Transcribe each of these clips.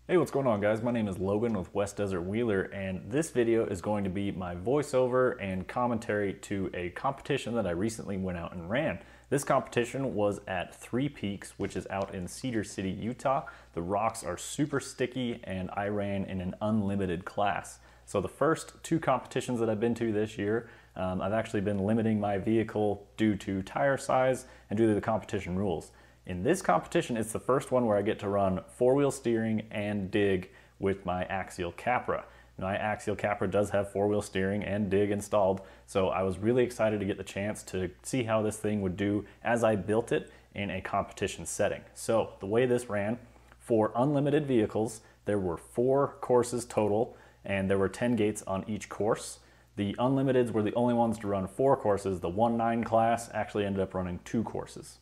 Hey, what's going on, guys? My name is Logan with West Desert Wheeler, and this video is going to be my voiceover and commentary to a competition that I recently went out and ran. This competition was at Three Peaks, which is out in Cedar City, Utah. The rocks are super sticky, and I ran in an unlimited class. So the first two competitions that I've been to this year, I've actually been limiting my vehicle due to tire size and due to the competition rules. In this competition, it's the first one where I get to run four-wheel steering and dig with my Axial Capra. My Axial Capra does have four-wheel steering and dig installed, so I was really excited to get the chance to see how this thing would do as I built it in a competition setting. So the way this ran, for unlimited vehicles, there were 4 courses total, and there were 10 gates on each course. The unlimiteds were the only ones to run 4 courses. The 1-9 class actually ended up running 2 courses.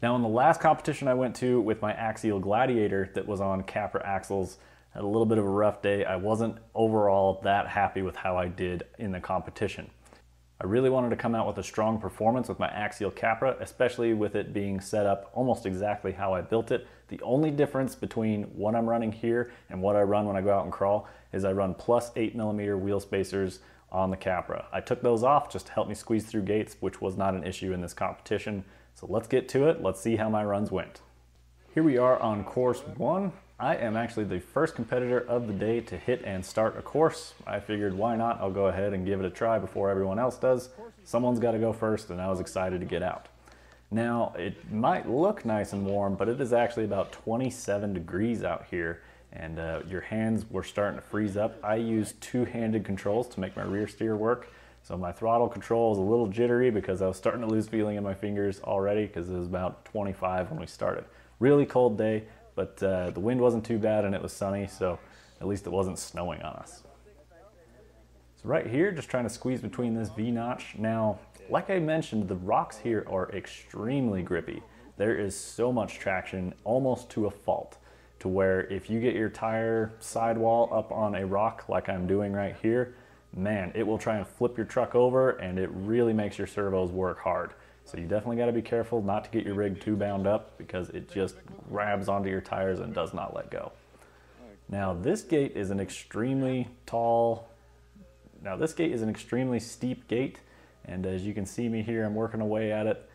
Now, in the last competition I went to with my Axial Gladiator that was on Capra axles, had a little bit of a rough day. I wasn't overall that happy with how I did in the competition. I really wanted to come out with a strong performance with my Axial Capra, especially with it being set up almost exactly how I built it. The only difference between what I'm running here and what I run when I go out and crawl is I run plus 8mm wheel spacers on the Capra. I took those off just to help me squeeze through gates, which was not an issue in this competition. So let's get to it. Let's see how my runs went. Here we are on course 1. I am actually the first competitor of the day to hit and start a course. I figured, why not? I'll go ahead and give it a try before everyone else does. Someone's got to go first, and I was excited to get out. Now, it might look nice and warm, but it is actually about 27 degrees out here, and your hands were starting to freeze up. I used two-handed controls to make my rear steer work. So my throttle control is a little jittery because I was starting to lose feeling in my fingers already because it was about 25 when we started. Really cold day, but the wind wasn't too bad and it was sunny, so at least it wasn't snowing on us. So right here, just trying to squeeze between this V-notch. Now, like I mentioned, the rocks here are extremely grippy. There is so much traction, almost to a fault, to where if you get your tire sidewall up on a rock like I'm doing right here, man, it will try and flip your truck over, and it really makes your servos work hard. So you definitely got to be careful not to get your rig too bound up because it just grabs onto your tires and does not let go. Now this gate is an extremely steep gate, and as you can see me here, I'm working away at it.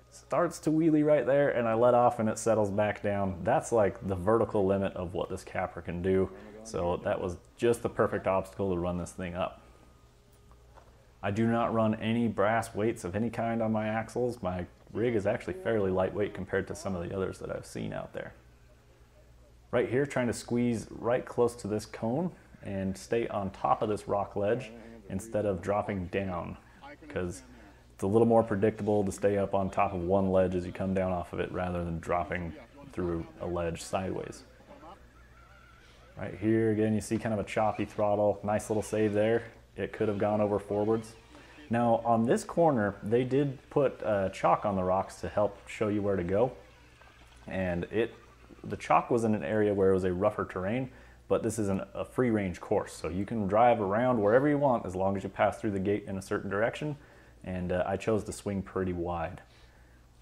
Starts to wheelie right there, and I let off and it settles back down. That's like the vertical limit of what this Capra can do. So that was just the perfect obstacle to run this thing up. I do not run any brass weights of any kind on my axles. My rig is actually fairly lightweight compared to some of the others that I've seen out there. Right here, trying to squeeze right close to this cone and stay on top of this rock ledge instead of dropping down, because it's a little more predictable to stay up on top of one ledge as you come down off of it rather than dropping through a ledge sideways. Right here, again, you see kind of a choppy throttle. Nice little save there. It could have gone over forwards. Now, on this corner, they did put chalk on the rocks to help show you where to go. And the chalk was in an area where it was a rougher terrain, but this is a free-range course. So you can drive around wherever you want as long as you pass through the gate in a certain direction. And I chose to swing pretty wide.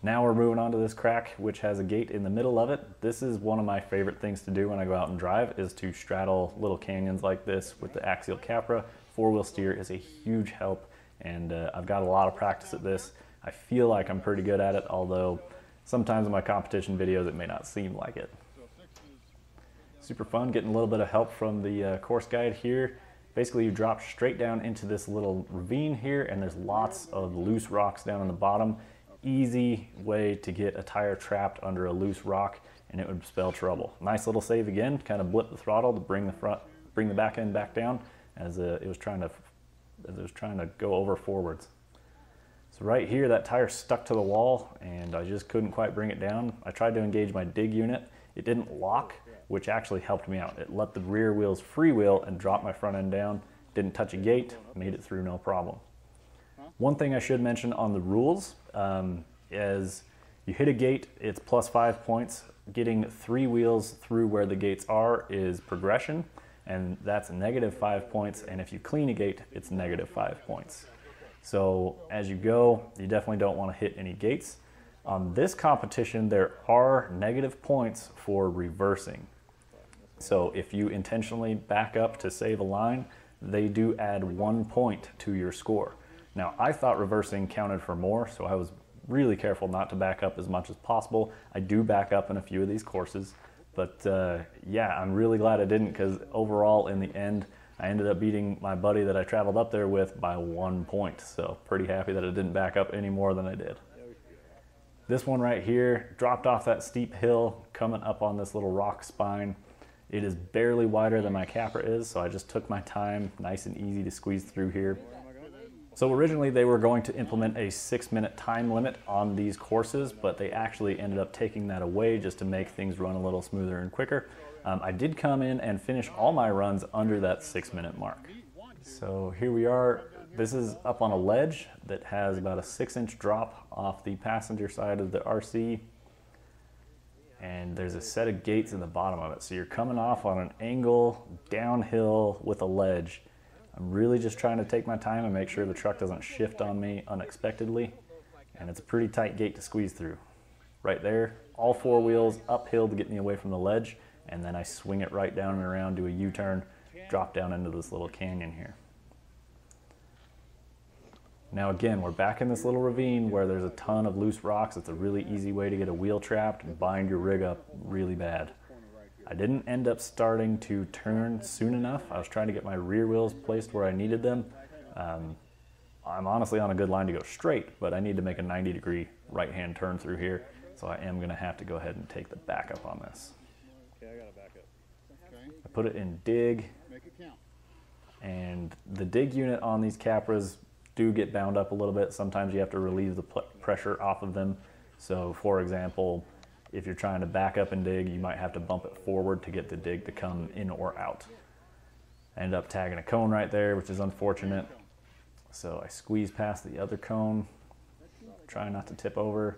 Now we're moving on to this crack, which has a gate in the middle of it. This is one of my favorite things to do when I go out and drive, is to straddle little canyons like this with the Axial Capra. Four-wheel steer is a huge help, and I've got a lot of practice at this. I feel like I'm pretty good at it, although sometimes in my competition videos it may not seem like it. Super fun, getting a little bit of help from the course guide here. Basically, you drop straight down into this little ravine here, and there's lots of loose rocks down on the bottom. Easy way to get a tire trapped under a loose rock, and it would spell trouble. Nice little save again, kind of blip the throttle to bring the back end back down as it was trying to go over forwards. So right here, that tire stuck to the wall, and I just couldn't quite bring it down. I tried to engage my dig unit. It didn't lock, which actually helped me out. It let the rear wheels freewheel and drop my front end down. Didn't touch a gate, made it through no problem. One thing I should mention on the rules is you hit a gate, it's plus 5 points. Getting 3 wheels through where the gates are is progression, and that's -5 points. And if you clean a gate, it's -5 points. So as you go, you definitely don't want to hit any gates. On this competition, there are negative points for reversing. So if you intentionally back up to save a line, they do add 1 point to your score. Now, I thought reversing counted for more, so I was really careful not to back up as much as possible. I do back up in a few of these courses, but yeah, I'm really glad I didn't, because overall in the end, I ended up beating my buddy that I traveled up there with by 1 point. So pretty happy that I didn't back up any more than I did. This one right here dropped off that steep hill, coming up on this little rock spine. It is barely wider than my Capra is, so I just took my time, nice and easy to squeeze through here. So originally they were going to implement a 6-minute time limit on these courses, but they actually ended up taking that away just to make things run a little smoother and quicker. I did come in and finish all my runs under that 6-minute mark. So here we are. This is up on a ledge that has about a 6-inch drop off the passenger side of the RC. And there's a set of gates in the bottom of it. So you're coming off on an angle downhill with a ledge. I'm really just trying to take my time and make sure the truck doesn't shift on me unexpectedly. And it's a pretty tight gate to squeeze through. Right there, all 4 wheels uphill to get me away from the ledge. And then I swing it right down and around, do a U-turn, drop down into this little canyon here. Now again, we're back in this little ravine where there's a ton of loose rocks. It's a really easy way to get a wheel trapped and bind your rig up really bad. I didn't end up starting to turn soon enough. I was trying to get my rear wheels placed where I needed them. I'm honestly on a good line to go straight, but I need to make a 90-degree right-hand turn through here, so I am gonna have to go ahead and take the backup on this. Okay, I got a backup. Okay. I put it in dig, Make it count. and the dig unit on these Capras do get bound up a little bit. Sometimes you have to relieve the pressure off of them. So for example, if you're trying to back up and dig, you might have to bump it forward to get the dig to come in or out. I end up tagging a cone right there, which is unfortunate. So I squeeze past the other cone, try not to tip over.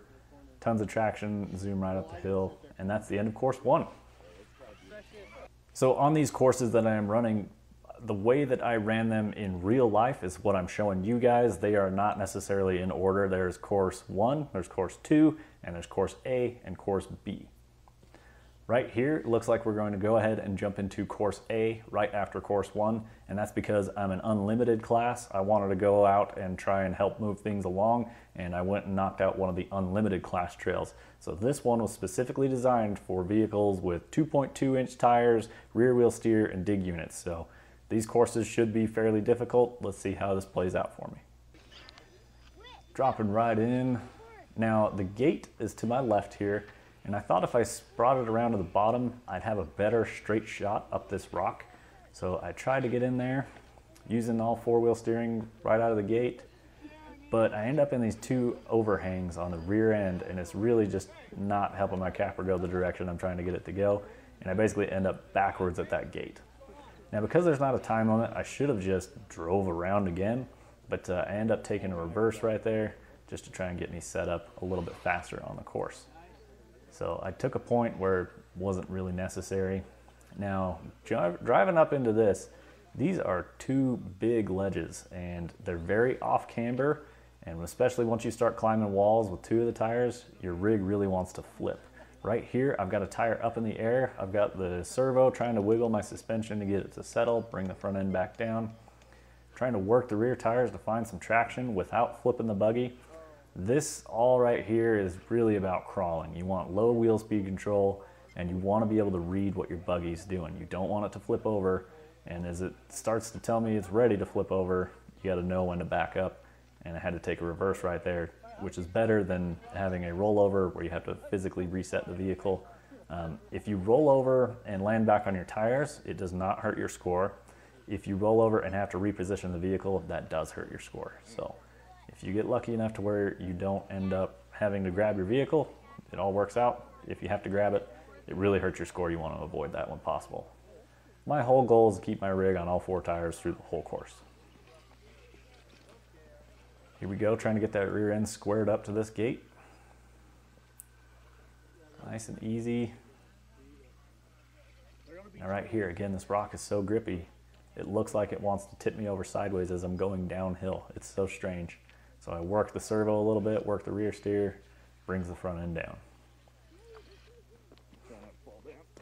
Tons of traction, zoom right up the hill, and that's the end of course 1. So on these courses that I am running, the way that I ran them in real life is what I'm showing you guys. They are not necessarily in order. There's course 1, there's course 2, and there's course A and course B. Right here, it looks like we're going to go ahead and jump into course A right after course 1, and that's because I'm an unlimited class. I wanted to go out and try and help move things along, and I went and knocked out one of the unlimited class trails. So this one was specifically designed for vehicles with 2.2-inch tires, rear wheel steer, and dig units. So these courses should be fairly difficult. Let's see how this plays out for me. Dropping right in. Now the gate is to my left here, and I thought if I brought it around to the bottom, I'd have a better straight shot up this rock. So I tried to get in there using all 4-wheel steering right out of the gate, but I end up in these 2 overhangs on the rear end, and it's really just not helping my Capra go the direction I'm trying to get it to go, and I basically end up backwards at that gate. Now because there's not a time limit, I should have just drove around again, but I end up taking a reverse right there just to try and get me set up a little bit faster on the course. So I took a point where it wasn't really necessary. Now driving up into this, these are 2 big ledges and they're very off camber, and especially once you start climbing walls with 2 of the tires, your rig really wants to flip. Right here, I've got a tire up in the air. I've got the servo trying to wiggle my suspension to get it to settle, bring the front end back down. Trying to work the rear tires to find some traction without flipping the buggy. This all right here is really about crawling. You want low wheel speed control, and you want to be able to read what your buggy's doing. You don't want it to flip over, and as it starts to tell me it's ready to flip over, you got to know when to back up, and I had to take a reverse right there, which is better than having a rollover where you have to physically reset the vehicle. If you roll over and land back on your tires, it does not hurt your score. If you roll over and have to reposition the vehicle, that does hurt your score. So if you get lucky enough to where you don't end up having to grab your vehicle, it all works out. If you have to grab it, it really hurts your score. You want to avoid that when possible. My whole goal is to keep my rig on all 4 tires through the whole course. Here we go, trying to get that rear end squared up to this gate. Nice and easy. Now right here, again, this rock is so grippy, it looks like it wants to tip me over sideways as I'm going downhill. It's so strange. So I work the servo a little bit, work the rear steer, brings the front end down.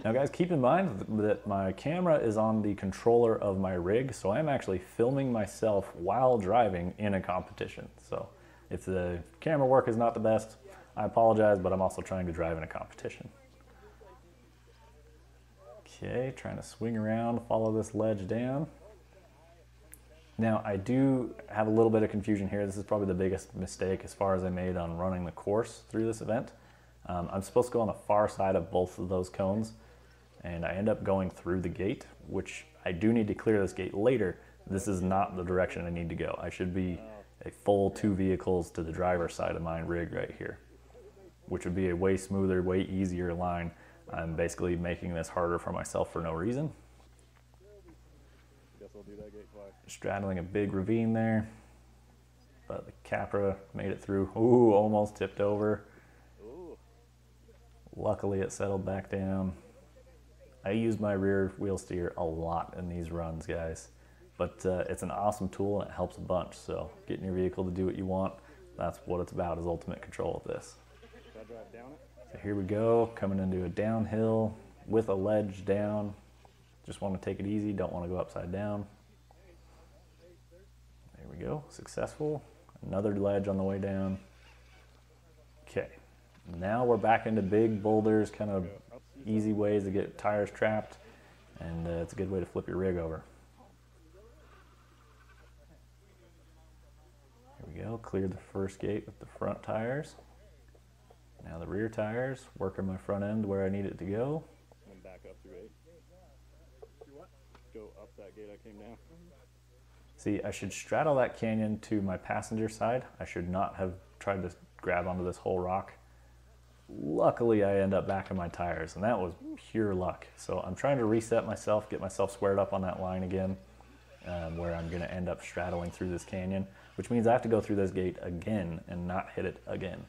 Now guys, keep in mind that my camera is on the controller of my rig, so I'm actually filming myself while driving in a competition. So if the camera work is not the best, I apologize, but I'm also trying to drive in a competition. Okay, trying to swing around, follow this ledge down. Now I do have a little bit of confusion here. This is probably the biggest mistake as far as I made on running the course through this event. I'm supposed to go on the far side of both of those cones, and I end up going through the gate, which I do need to clear this gate later. This is not the direction I need to go. I should be a full 2 vehicles to the driver's side of my rig right here, which would be a way smoother, way easier line. I'm basically making this harder for myself for no reason. Guess I'll do that gate twice. Straddling a big ravine there, but the Capra made it through. Ooh, almost tipped over. Ooh. Luckily it settled back down. I use my rear wheel steer a lot in these runs, guys, but it's an awesome tool and it helps a bunch. So getting your vehicle to do what you want, that's what it's about, is ultimate control of this. Should I drive down it? So here we go, coming into a downhill with a ledge down. Just want to take it easy, don't want to go upside down. There we go, successful. Another ledge on the way down. Okay, now we're back into big boulders, kind of easy ways to get tires trapped, and it's a good way to flip your rig over. Here we go, cleared the first gate with the front tires. Now the rear tires, working my front end where I need it to go. And then back up through 8. Go up that gate I came down. See, I should straddle that canyon to my passenger side. I should not have tried to grab onto this whole rock. Luckily, I end up back in my tires, and that was pure luck. So I'm trying to reset myself, get myself squared up on that line again, where I'm going to end up straddling through this canyon, which means I have to go through this gate again and not hit it again.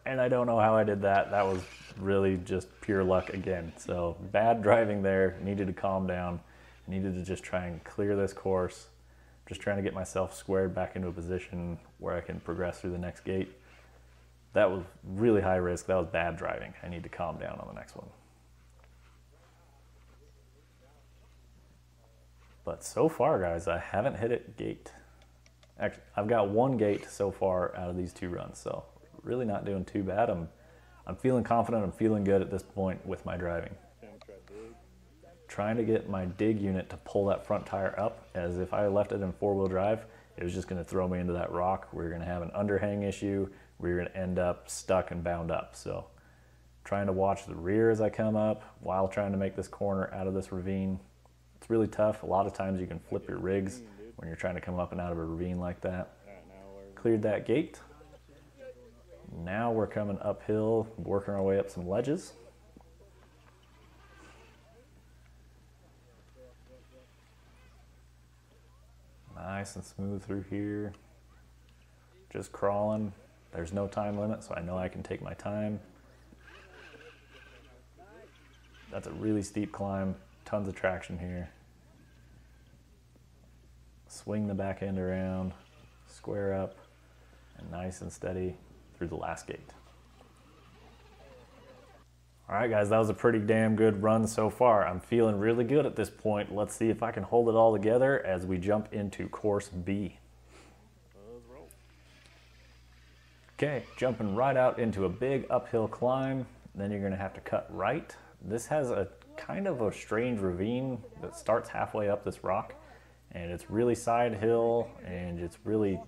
And I don't know how I did that. That was really just pure luck again. So bad driving there, needed to calm down, needed to just try and clear this course, just trying to get myself squared back into a position where I can progress through the next gate. That was really high risk. That was bad driving. I need to calm down on the next one. But so far, guys, I haven't hit a gate. Actually, I've got one gate so far out of these 2 runs, so really not doing too bad. I'm feeling confident. I'm feeling good at this point with my driving. Trying to get my dig unit to pull that front tire up, as if I left it in 4-wheel drive, it was just going to throw me into that rock. We're going to have an underhang issue. We're going to end up stuck and bound up. So trying to watch the rear as I come up while trying to make this corner out of this ravine. It's really tough. A lot of times you can flip your rigs when you're trying to come up and out of a ravine like that. Cleared that gate. Now we're coming uphill, working our way up some ledges. Nice and smooth through here. Just crawling. There's no time limit, so I know I can take my time. That's a really steep climb, tons of traction here. Swing the back end around, square up, and nice and steady through the last gate. All right, guys, that was a pretty damn good run so far. I'm feeling really good at this point. Let's see if I can hold it all together as we jump into course B. Okay, jumping right out into a big uphill climb. Then you're gonna have to cut right. This has a kind of a strange ravine that starts halfway up this rock, and it's really side hill and it's really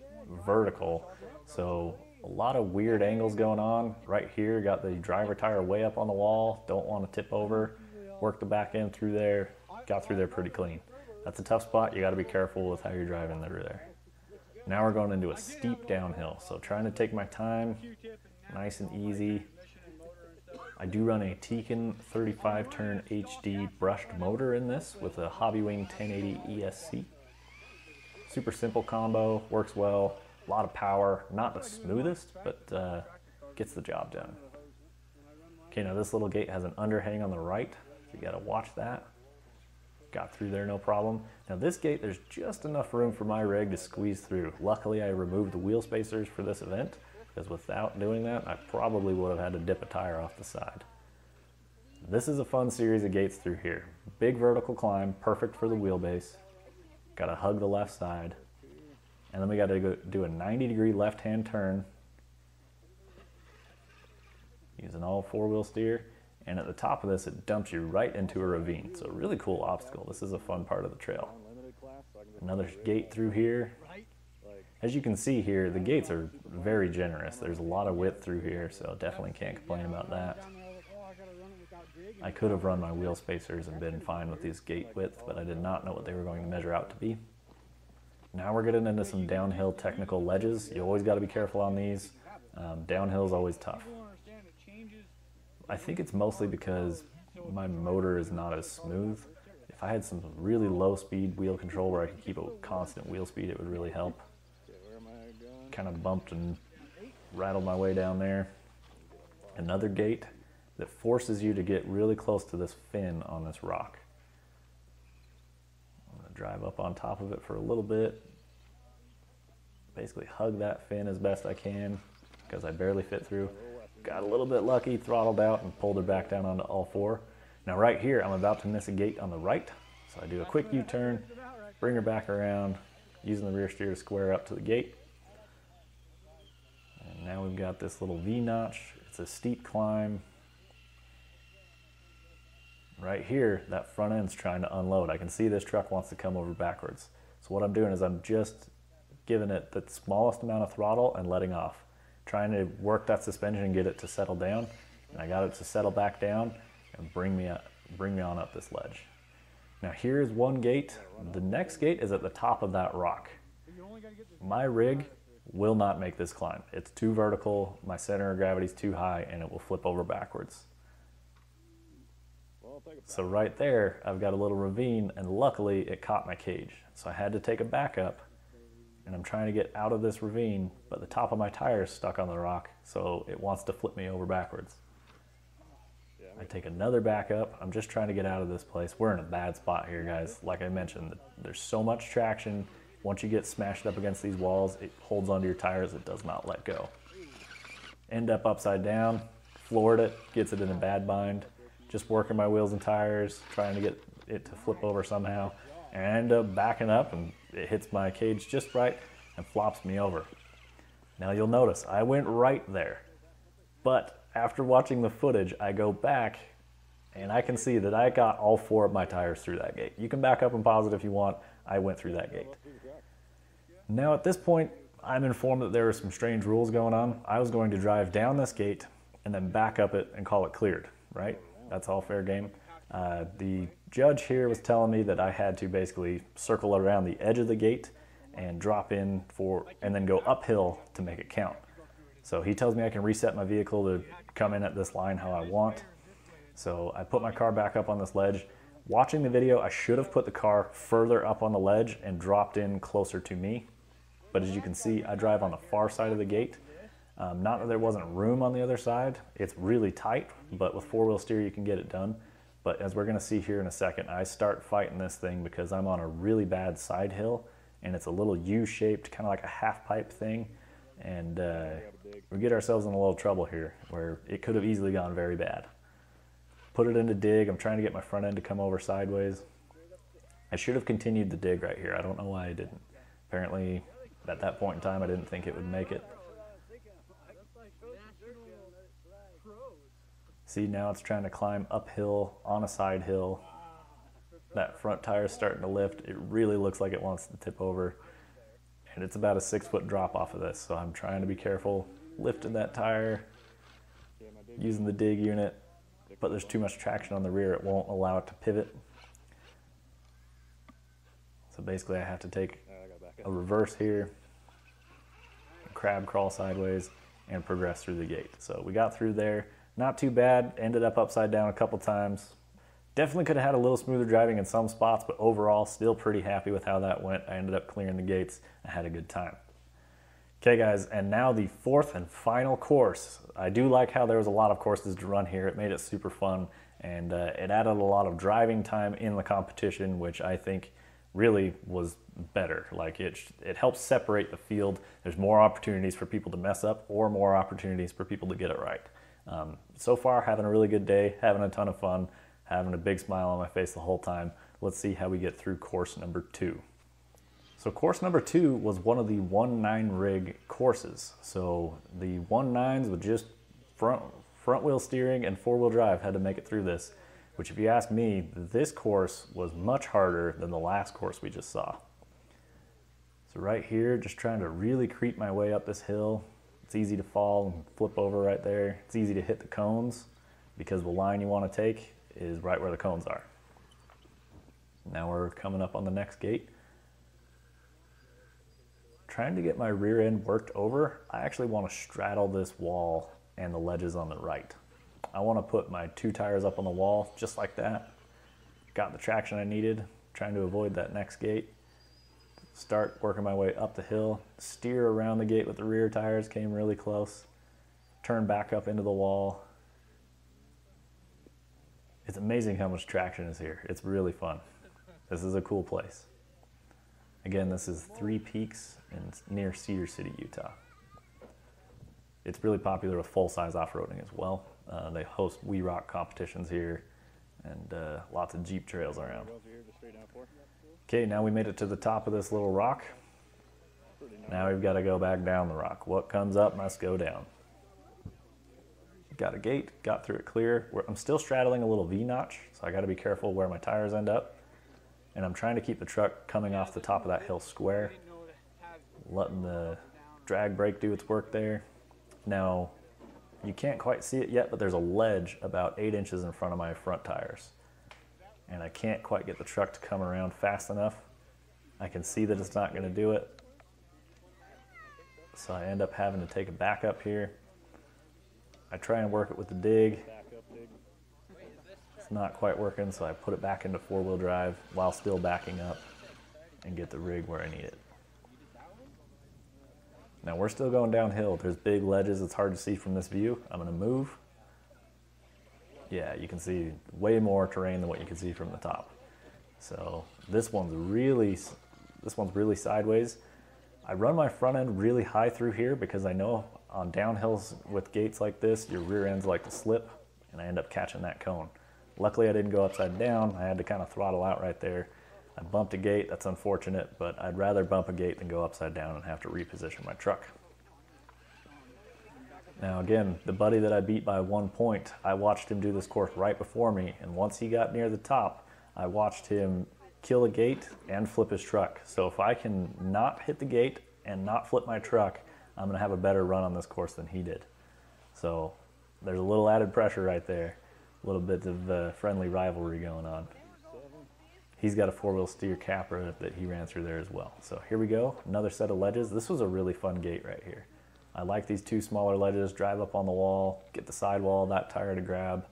vertical. So a lot of weird angles going on. Right here, got the driver tire way up on the wall. Don't want to tip over. Work the back end through there. Got through there pretty clean. That's a tough spot. You got to be careful with how you're driving through there. Now we're going into a steep downhill. So trying to take my time, nice and easy. I do run a Tekin 35 turn HD brushed motor in this with a Hobbywing 1080 ESC. Super simple combo, works well. A lot of power, not the smoothest, but gets the job done. Okay, now this little gate has an underhang on the right, so you gotta watch that. Got through there no problem. Now this gate, there's just enough room for my rig to squeeze through. Luckily I removed the wheel spacers for this event, because without doing that, I probably would have had to dip a tire off the side. This is a fun series of gates through here. Big vertical climb, perfect for the wheelbase. Got to hug the left side. And then we got to go do a 90-degree left-hand turn using all four-wheel steer. And at the top of this, it dumps you right into a ravine. So a really cool obstacle. This is a fun part of the trail. Another gate through here. As you can see here, the gates are very generous. There's a lot of width through here, so definitely can't complain about that. I could have run my wheel spacers and been fine with these gate width, but I did not know what they were going to measure out to be. Now we're getting into some downhill technical ledges. You always got to be careful on these. Downhill is always tough. I think it's mostly because my motor is not as smooth. If I had some really low speed wheel control where I could keep a constant wheel speed, it would really help. Kind of bumped and rattled my way down there. Another gate that forces you to get really close to this fin on this rock. I'm going to drive up on top of it for a little bit. Basically hug that fin as best I can because I barely fit through. Got a little bit lucky, throttled out, and pulled her back down onto all four. Now right here, I'm about to miss a gate on the right. So I do a quick U-turn, bring her back around, using the rear steer to square up to the gate. And now we've got this little V-notch. It's a steep climb. Right here, that front end's trying to unload. I can see this truck wants to come over backwards. So what I'm doing is I'm just giving it the smallest amount of throttle and letting off. Trying to work that suspension and get it to settle down. And I got it to settle back down and bring me on up this ledge. Now here's one gate. The next gate is at the top of that rock. My rig will not make this climb. It's too vertical, my center of gravity is too high, and it will flip over backwards. So right there, I've got a little ravine, and luckily it caught my cage. So I had to take a backup, and I'm trying to get out of this ravine, but the top of my tire is stuck on the rock, so it wants to flip me over backwards. I take another backup. I'm just trying to get out of this place. We're in a bad spot here, guys. Like I mentioned, there's so much traction. Once you get smashed up against these walls, it holds onto your tires. It does not let go. End up upside down, floored it, gets it in a bad bind. Just working my wheels and tires, trying to get it to flip over somehow, and I end up backing up, and it hits my cage just right and flops me over. Now you'll notice I went right there, but after watching the footage, I go back and I can see that I got all four of my tires through that gate. You can back up and pause it if you want. I went through that gate. Now at this point, I'm informed that there are some strange rules going on. I was going to drive down this gate and then back up it and call it cleared, right? That's all fair game. The judge here was telling me that I had to basically circle around the edge of the gate and drop in and then go uphill to make it count. So he tells me I can reset my vehicle to come in at this line how I want. So I put my car back up on this ledge. Watching the video, I should have put the car further up on the ledge and dropped in closer to me. But as you can see, I drive on the far side of the gate. Not that there wasn't room on the other side. It's really tight, but with four-wheel steer, you can get it done. But as we're gonna see here in a second, I start fighting this thing because I'm on a really bad side hill, and it's a little U-shaped, kind of like a half-pipe thing. And we get ourselves in a little trouble here where it could have easily gone very bad. Put it into dig. I'm trying to get my front end to come over sideways. I should have continued the dig right here. I don't know why I didn't. Apparently, at that point in time, I didn't think it would make it. See, now it's trying to climb uphill on a side hill. That front tire is starting to lift. It really looks like it wants to tip over. And it's about a 6-foot drop off of this, so I'm trying to be careful lifting that tire, using the dig unit, but there's too much traction on the rear. It won't allow it to pivot. So basically I have to take a reverse here, crab crawl sideways, and progress through the gate. So we got through there. Not too bad. Ended up upside down a couple times. Definitely could have had a little smoother driving in some spots, but overall still pretty happy with how that went. I ended up clearing the gates. I had a good time. Okay guys, and now the fourth and final course. I do like how there was a lot of courses to run here. It made it super fun, and it added a lot of driving time in the competition, which I think really was better. Like it helps separate the field. There's more opportunities for people to mess up or more opportunities for people to get it right. so far, having a really good day, having a ton of fun, having a big smile on my face the whole time. Let's see how we get through course number 2. So course number 2 was one of the 1.9 rig courses. So the 1.9s with just front wheel steering and 4-wheel drive had to make it through this, which if you ask me, this course was much harder than the last course we just saw. So right here, just trying to really creep my way up this hill. It's easy to fall and flip over right there. It's easy to hit the cones because the line you want to take is right where the cones are. Now we're coming up on the next gate. Trying to get my rear end worked over. I actually want to straddle this wall and the ledges on the right. I want to put my 2 tires up on the wall just like that. Got the traction I needed. Trying to avoid that next gate. Start working my way up the hill, steer around the gate with the rear tires, came really close, turn back up into the wall. It's amazing how much traction is here. It's really fun. This is a cool place. Again, this is 3 Peaks near Cedar City, Utah. It's really popular with full-size off-roading as well. They host We Rock competitions here and lots of Jeep trails around. Okay, now we made it to the top of this little rock. Now we've got to go back down the rock. What comes up must go down. Got a gate, got through it clear. I'm still straddling a little V-notch, so I got to be careful where my tires end up. And I'm trying to keep the truck coming off the top of that hill square, letting the drag brake do its work there. Now, you can't quite see it yet, but there's a ledge about 8 inches in front of my front tires. And I can't quite get the truck to come around fast enough. I can see that it's not going to do it. So I end up having to take a back up here. I try and work it with the dig. It's not quite working, so I put it back into 4-wheel drive while still backing up and get the rig where I need it. Now we're still going downhill. There's big ledges. It's hard to see from this view. I'm going to move. Yeah, you can see way more terrain than what you can see from the top. So this one's really sideways. I run my front end really high through here because I know on downhills with gates like this, your rear ends like to slip, and I end up catching that cone. Luckily, I didn't go upside down. I had to kind of throttle out right there. I bumped a gate. That's unfortunate, but I'd rather bump a gate than go upside down and have to reposition my truck. Now again, the buddy that I beat by 1 point, I watched him do this course right before me, and once he got near the top, I watched him kill a gate and flip his truck. So if I can not hit the gate and not flip my truck, I'm going to have a better run on this course than he did. So there's a little added pressure right there, a little bit of friendly rivalry going on. He's got a 4-wheel steer Capra that he ran through there as well. So here we go, another set of ledges. This was a really fun gate right here. I like these 2 smaller ledges, drive up on the wall, get the sidewall, that tire to grab,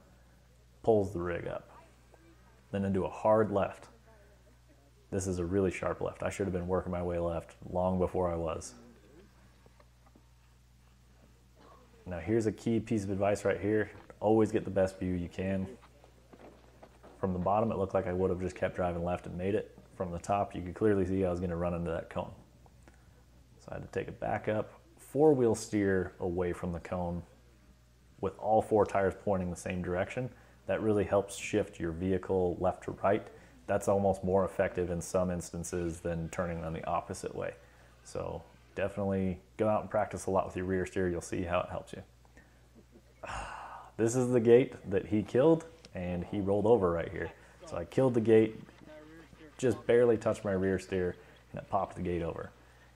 pulls the rig up. Then into a hard left. This is a really sharp left. I should have been working my way left long before I was. Now here's a key piece of advice right here. Always get the best view you can. From the bottom, it looked like I would have just kept driving left and made it. From the top, you could clearly see I was going to run into that cone. So I had to take it back up. 4-wheel steer away from the cone with all 4 tires pointing the same direction. That really helps shift your vehicle left to right. That's almost more effective in some instances than turning them the opposite way. So definitely go out and practice a lot with your rear steer. You'll see how it helps you. This is the gate that he killed, and he rolled over right here. So I killed the gate, just barely touched my rear steer, and it popped the gate over.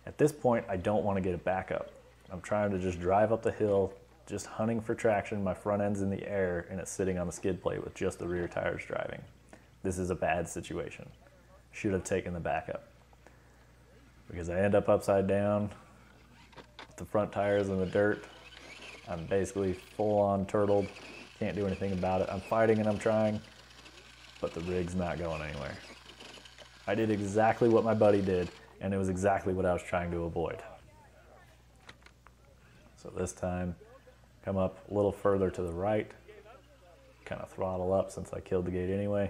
At this point, I don't want to get it back up. I'm trying to just drive up the hill, just hunting for traction. My front end's in the air, and it's sitting on the skid plate with just the rear tires driving. This is a bad situation. Should have taken the backup. Because I end up upside down with the front tires in the dirt. I'm basically full on turtled. Can't do anything about it. I'm fighting and I'm trying, but the rig's not going anywhere. I did exactly what my buddy did, and it was exactly what I was trying to avoid. So this time, come up a little further to the right, kind of throttle up since I killed the gate anyway.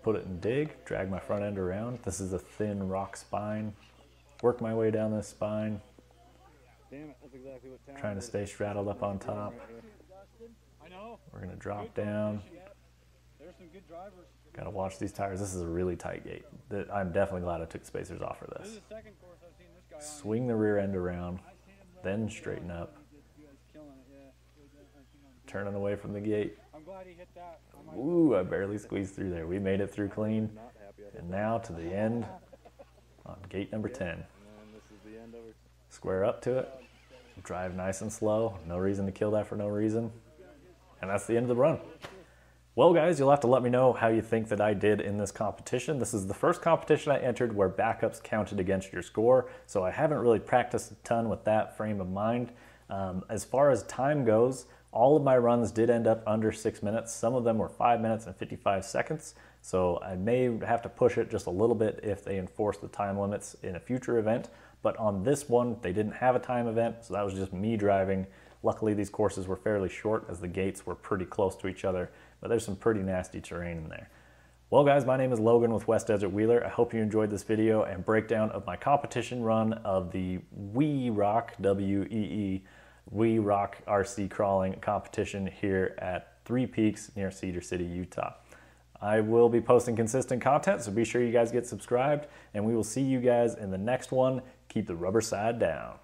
Put it in dig, drag my front end around. This is a thin rock spine. Work my way down this spine. Damn it, that's exactly what town Trying to is. stay straddled up on top. I know. We're gonna drop down. There's some good drivers. Gotta watch these tires. This is a really tight gate. I'm definitely glad I took the spacers off for This is this. the second course I've seen this guy on. Swing the rear end around, then straighten up, You guys killing it, yeah. turning away from the gate. I'm glad he hit that. I might Ooh, I barely squeezed through there. We made it through clean. Not happy I hit And now to the end on gate number 10. And this is the end of it. Square up to it, drive nice and slow. No reason to kill that for no reason. And that's the end of the run. Well, guys, you'll have to let me know how you think that I did in this competition. This is the first competition I entered where backups counted against your score, so I haven't really practiced a ton with that frame of mind. As far as time goes, all of my runs did end up under 6 minutes. Some of them were 5 minutes and 55 seconds, so I may have to push it just a little bit if they enforce the time limits in a future event. But on this one, they didn't have a time event, so that was just me driving. Luckily, these courses were fairly short as the gates were pretty close to each other, but there's some pretty nasty terrain in there. Well, guys, my name is Logan with West Desert Wheeler. I hope you enjoyed this video and breakdown of my competition run of the Wee Rock, W-E-E, Wee Rock RC crawling competition here at Three Peaks near Cedar City, Utah. I will be posting consistent content, so be sure you guys get subscribed, and we will see you guys in the next one. Keep the rubber side down.